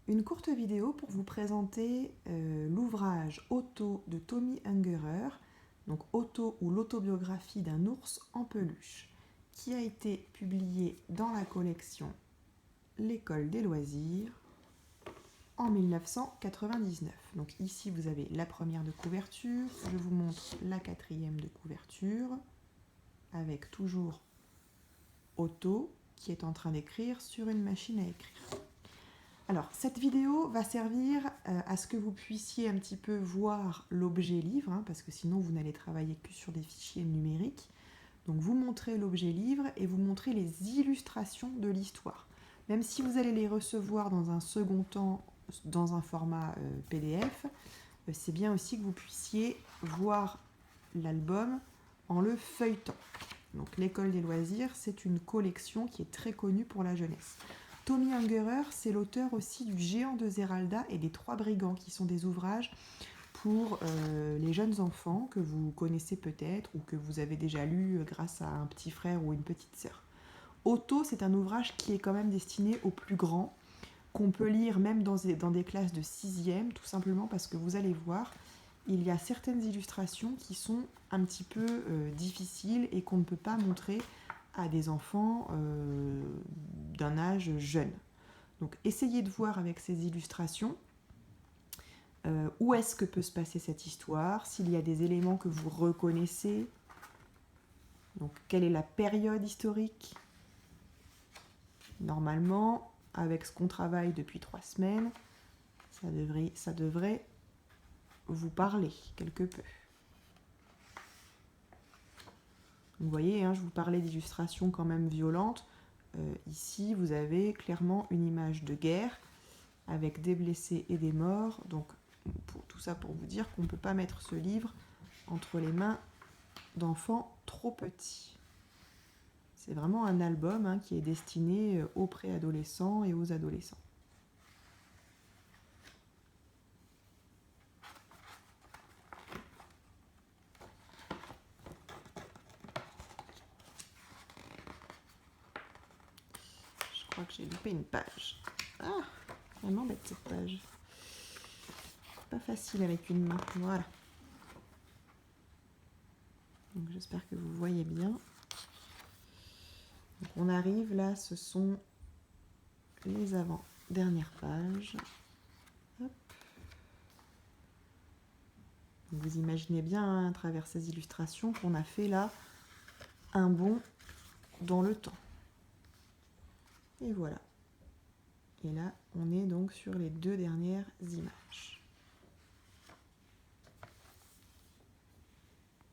Une courte vidéo pour vous présenter l'ouvrage Otto de Tommy Ungerer, donc Otto ou l'autobiographie d'un ours en peluche, qui a été publié dans la collection L'école des loisirs en 1999. Donc ici vous avez la première de couverture, je vous montre la quatrième de couverture, avec toujours Otto qui est en train d'écrire sur une machine à écrire. Alors, cette vidéo va servir à ce que vous puissiez un petit peu voir l'objet livre, hein, parce que sinon vous n'allez travailler que sur des fichiers numériques. Donc vous montrez l'objet livre et vous montrez les illustrations de l'histoire. Même si vous allez les recevoir dans un second temps dans un format PDF, c'est bien aussi que vous puissiez voir l'album en le feuilletant. Donc l'école des loisirs, c'est une collection qui est très connue pour la jeunesse. Tommy Ungerer, c'est l'auteur aussi du Géant de Zeralda et des Trois Brigands, qui sont des ouvrages pour les jeunes enfants que vous connaissez peut-être ou que vous avez déjà lu grâce à un petit frère ou une petite sœur. Otto, c'est un ouvrage qui est quand même destiné aux plus grands, qu'on peut lire même dans des classes de 6e, tout simplement parce que vous allez voir, il y a certaines illustrations qui sont un petit peu difficiles et qu'on ne peut pas montrer à des enfants d'un âge jeune. Donc essayez de voir avec ces illustrations où est-ce que peut se passer cette histoire, s'il y a des éléments que vous reconnaissez, donc quelle est la période historique. Normalement, avec ce qu'on travaille depuis 3 semaines, ça devrait vous parler quelque peu. Vous voyez, hein, je vous parlais d'illustrations quand même violentes. Ici, vous avez clairement une image de guerre avec des blessés et des morts. Donc, tout ça pour vous dire qu'on ne peut pas mettre ce livre entre les mains d'enfants trop petits. C'est vraiment un album hein, qui est destiné aux préadolescents et aux adolescents. Je crois que j'ai loupé une page. Ah, elle m'embête cette page. Pas facile avec une main. Voilà. Donc j'espère que vous voyez bien. Donc on arrive là, ce sont les avant-dernières pages. Hop. Vous imaginez bien hein, à travers ces illustrations qu'on a fait là un bond dans le temps. Et voilà. Et là, on est donc sur les 2 dernières images.